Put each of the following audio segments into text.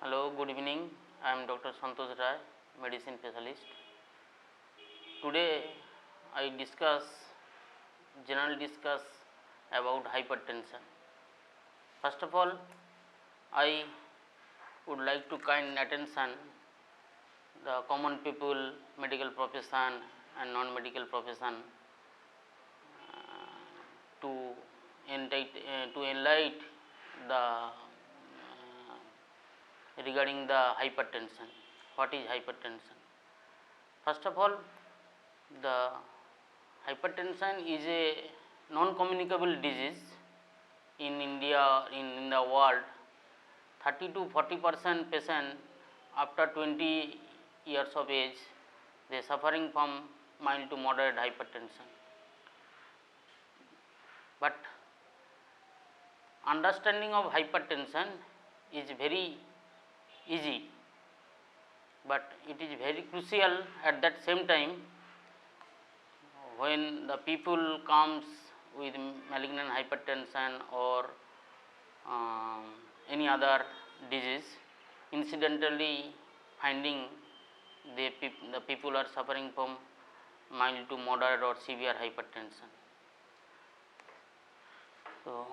Hello, good evening. I am Dr. Santosh Rai, medicine specialist. Today I generally discuss about hypertension. First of all, I would like to kind attention the common people, medical profession and non-medical profession to enlighten the regarding the hypertension. What is hypertension? First of all, the hypertension is a non-communicable disease in India, in the world. 30 to 40% patient after 20 years of age, they suffering from mild to moderate hypertension. But understanding of hypertension is very easy, but it is very crucial at that same time when the people comes with malignant hypertension or any other disease, incidentally finding the people are suffering from mild to moderate or severe hypertension. So,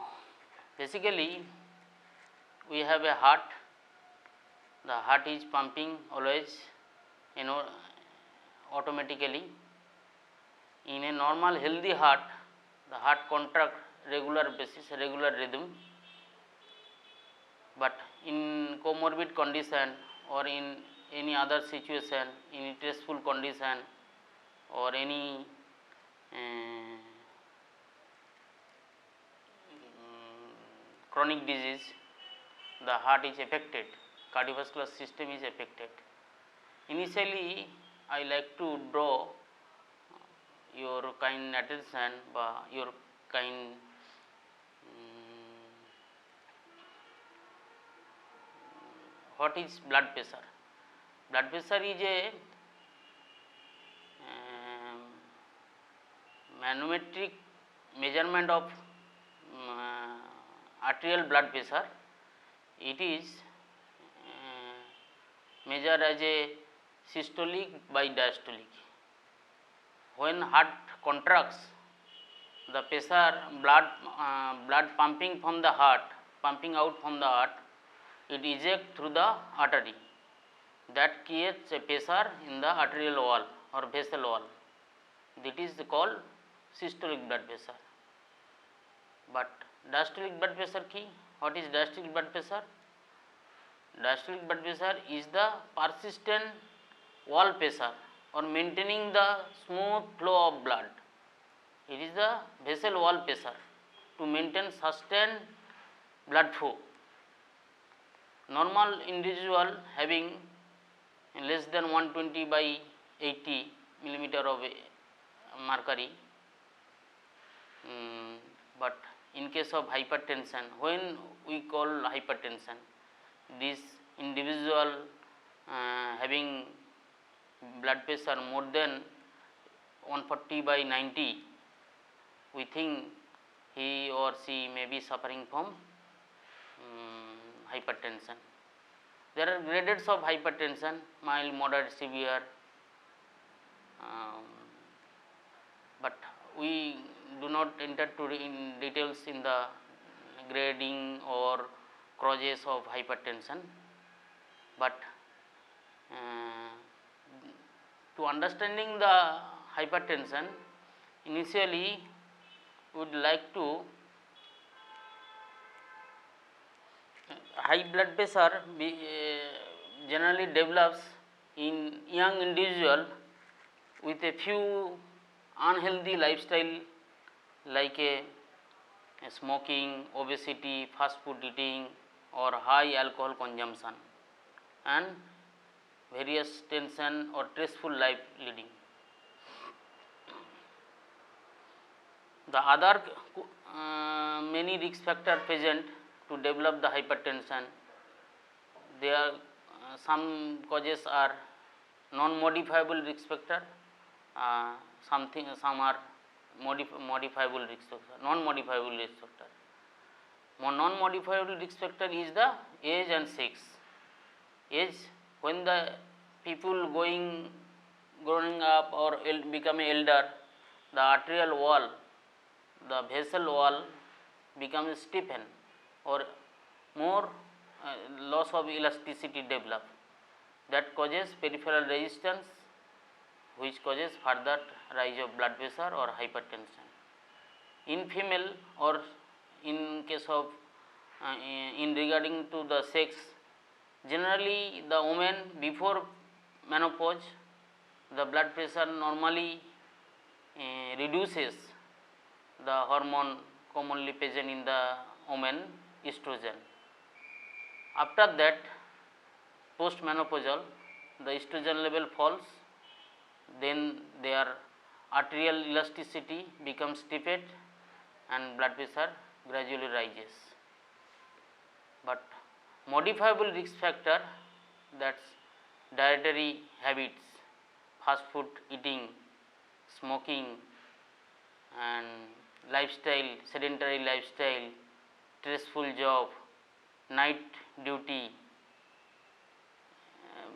basically we have a heart, the heart is pumping always automatically. In a normal healthy heart, the heart contract regular basis, regular rhythm, but in comorbid condition or in any other situation, in stressful condition or any chronic disease, the heart is affected, cardiovascular system is affected. Initially, I like to draw your kind attention by your kind what is blood pressure? Blood pressure is a manometric measurement of arterial blood pressure. It is measured as a systolic by diastolic. When heart contracts, the pressure blood pumping from the heart, pumping out from the heart, it ejects through the artery. That creates a pressure in the arterial wall or vessel wall. That is called systolic blood pressure. But diastolic blood pressure ki, what is diastolic blood pressure? Diastolic blood pressure is the persistent wall pressure or maintaining the smooth flow of blood. It is the vessel wall pressure to maintain sustained blood flow. Normal individual having less than 120 by 80 millimeter of mercury, but in case of hypertension, when we call hypertension, this individual having blood pressure more than 140 by 90, we think he or she may be suffering from hypertension. There are grades of hypertension: mild, moderate, severe, but we do not enter in details in the grading or causes of hypertension. But to understanding the hypertension, initially would like to high blood pressure generally develops in young individual with a few unhealthy lifestyle like smoking, obesity, fast food eating or high alcohol consumption and various tension or stressful life leading. The other many risk factor present to develop the hypertension. There are some causes are non-modifiable risk factor, some are modifiable risk factor, non-modifiable risk factor. Non-modifiable risk factor is the age and sex. age, when the people growing up or becoming elder, the arterial wall, the vessel wall becomes stiffened or more loss of elasticity develop, that causes peripheral resistance, which causes further rise of blood pressure or hypertension. In female, or in case of in regarding to the sex, generally the women before menopause, the blood pressure normally reduces the hormone commonly present in the woman, estrogen. After that, post menopausal, the estrogen level falls, then their arterial elasticity becomes stiffened and blood pressure gradually rises. But modifiable risk factor, that's dietary habits, fast food eating, smoking, and lifestyle, sedentary lifestyle, stressful job, night duty,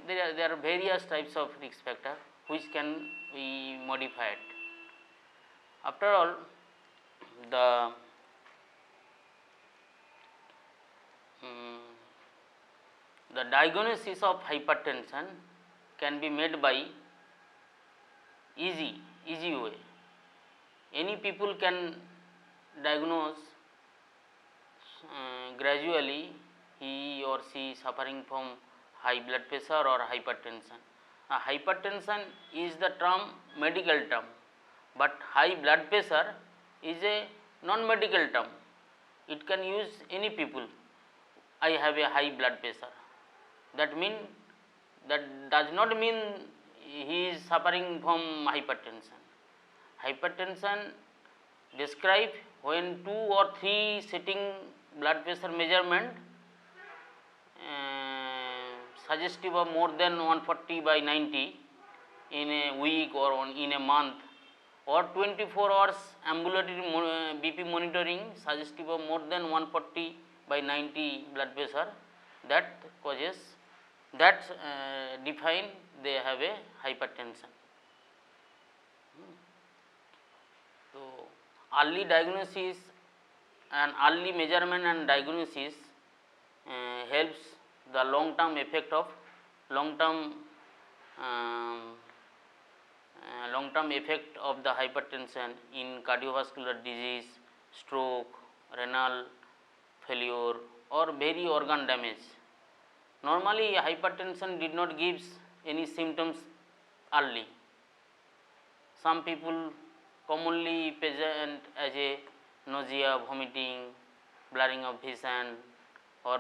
there are various types of risk factor which can be modified. After all, the the diagnosis of hypertension can be made by easy way. Any people can diagnose gradually he or she suffering from high blood pressure or hypertension. Hypertension is the term, medical term, but high blood pressure is a non-medical term. It can use any people. I have a high blood pressure. That does not mean he is suffering from hypertension. Hypertension describe when 2 or 3 sitting blood pressure measurement suggestive of more than 140/90 in a week or in a month, or 24 hours ambulatory BP monitoring suggestive of more than 140/90 blood pressure, that causes, that define they have a hypertension. So early diagnosis and early measurement and diagnosis helps the long term effect of long term effect of the hypertension in cardiovascular disease, stroke, renal failure, or very organ damage. Normally hypertension did not gives any symptoms early. Some people commonly present as a nausea, vomiting, blurring of vision, or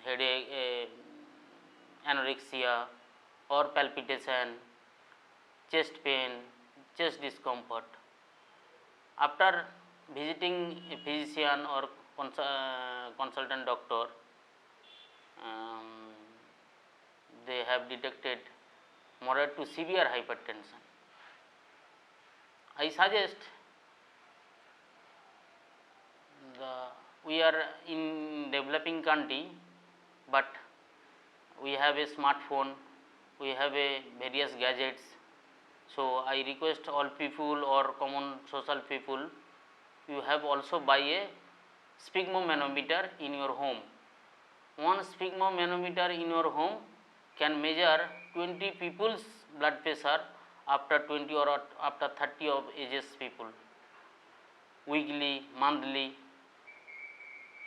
headache, anorexia, or palpitation, chest pain, chest discomfort. After visiting a physician or consultant doctor, they have detected moderate to severe hypertension. I suggest we are in developing country, but we have a smartphone, we have a various gadgets. So I request all people or common social people, you have also buy a sphygmomanometer in your home. One sphygmomanometer in your home can measure 20 people's blood pressure after 20 or after 30 of ages people, weekly, monthly.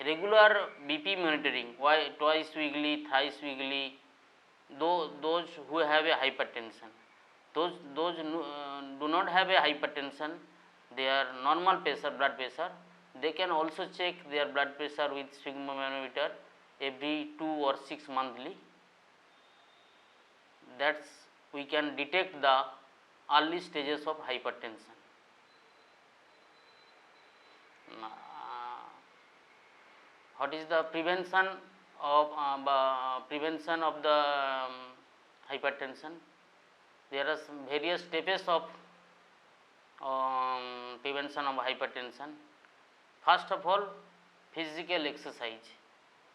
Regular BP monitoring, why twice weekly, thrice weekly, those who have a hypertension. Those do not have a hypertension, they are normal pressure, blood pressure, they can also check their blood pressure with sphygmomanometer every 2 or 6 monthly. That's we can detect the early stages of hypertension. What is the prevention of the hypertension? There are some various steps of prevention of hypertension. First of all, physical exercise,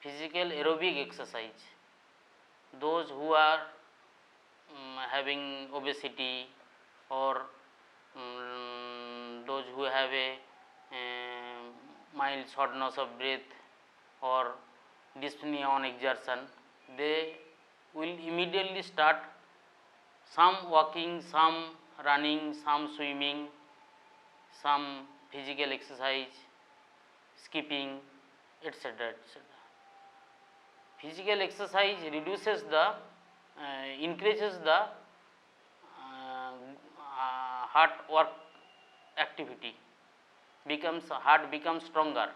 physical aerobic exercise. those who are having obesity or those who have a mild shortness of breath or dyspnea on exertion, they will immediately start some walking, some running, some swimming, some physical exercise, skipping, etc., etc. Physical exercise reduces the increases the heart work activity, heart becomes stronger.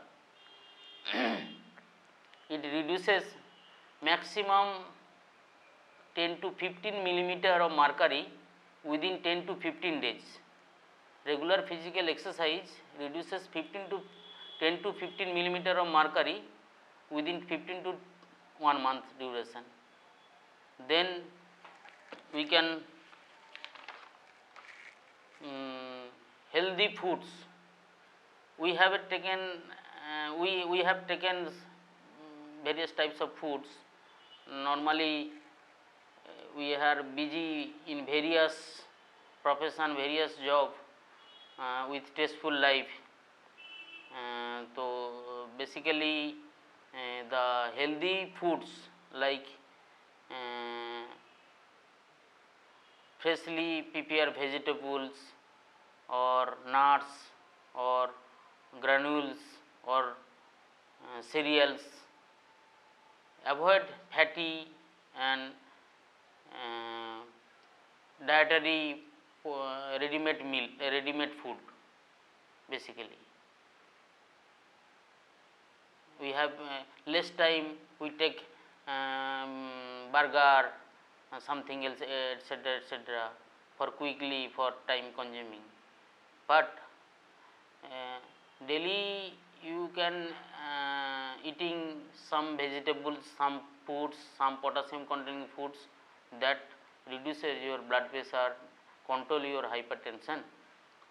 It reduces maximum 10 to 15 millimeter of mercury within 10 to 15 days. Regular physical exercise reduces 15 to 10 to 15 millimeter of mercury within 15 to 1 month duration. Then we can healthy foods. We have taken we have taken various types of foods. Normally we are busy in various profession, various job with stressful life. So basically the healthy foods like freshly prepared vegetables or nuts or granules or cereals, avoid fatty and dietary ready-made food. Basically we have less time, we take burger, something else, etc., etc., for quickly, for time consuming. But daily you can eating some vegetables, some foods, some potassium containing foods that reduces your blood pressure, control your hypertension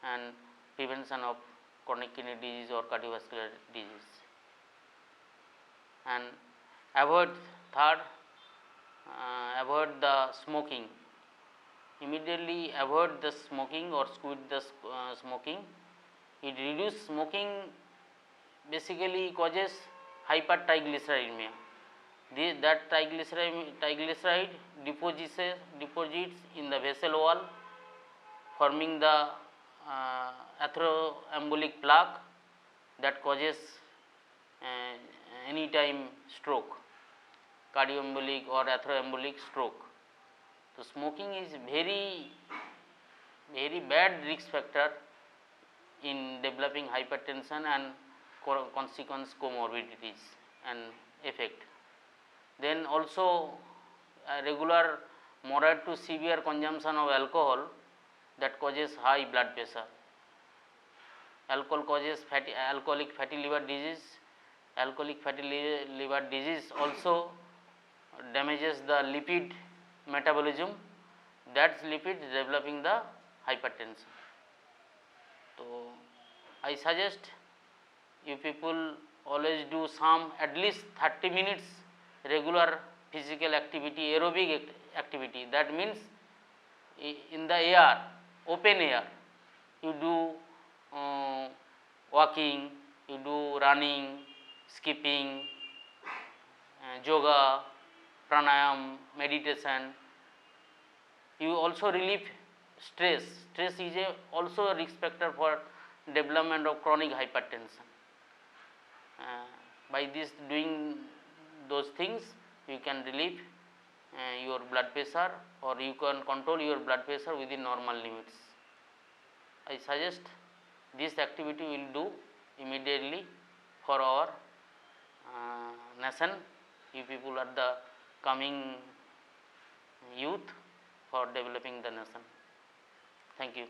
and prevention of chronic kidney disease or cardiovascular disease. And avoid avoid the smoking. Immediately avoid the smoking or quit the smoking. It reduces smoking, basically causes hypertriglyceridemia. That triglyceride deposits in the vessel wall, forming the atheroembolic plaque that causes anytime stroke, cardioembolic or atheroembolic stroke. So smoking is very bad risk factor in developing hypertension and consequent comorbidities and effect. Then also regular moderate to severe consumption of alcohol that causes high blood pressure. Alcohol causes alcoholic fatty liver disease. Alcoholic fatty liver disease also damages the lipid metabolism. That lipid is developing the hypertension. So I suggest you people always do some at least 30 minutes regular physical activity, aerobic activity. That means in the air, open air, you do walking, you do running, skipping, yoga, pranayam, meditation. You also relieve stress. Stress is also a risk factor for development of chronic hypertension. By this doing those things, you can relieve your blood pressure, or you can control your blood pressure within normal limits. I suggest this activity will do immediately for our nation. You people are the coming youth for developing the nation. Thank you.